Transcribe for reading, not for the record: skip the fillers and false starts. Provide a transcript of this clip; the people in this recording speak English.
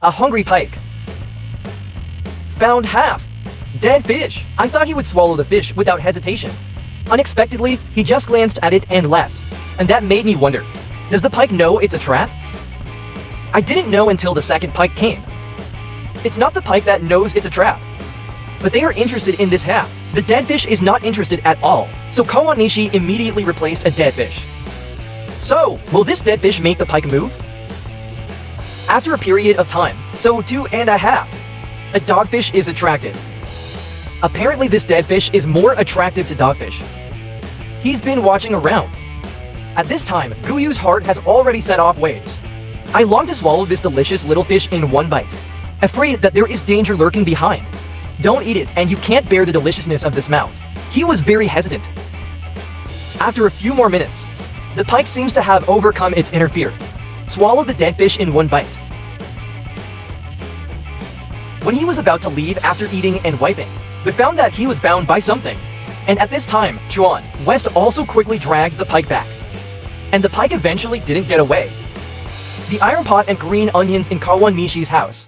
a hungry pike. Found half. Dead fish. I thought he would swallow the fish without hesitation. Unexpectedly, he just glanced at it and left. And that made me wonder, does the pike know it's a trap? I didn't know until the second pike came. It's not the pike that knows it's a trap, but they are interested in this half. The dead fish is not interested at all, so Kawanishi immediately replaced a dead fish. So, will this dead fish make the pike move? After a period of time, so 2.5, a dogfish is attracted. Apparently this dead fish is more attractive to dogfish. He's been watching around. At this time, Guyu's heart has already set off waves. I long to swallow this delicious little fish in one bite, afraid that there is danger lurking behind. Don't eat it and you can't bear the deliciousness of this mouth. He was very hesitant. After a few more minutes, the pike seems to have overcome its inner fear. Swallow the dead fish in one bite. When he was about to leave after eating and wiping, but found that he was bound by something. And at this time, Chuan West also quickly dragged the pike back. And the pike eventually didn't get away. The iron pot and green onions in Kawanishi's house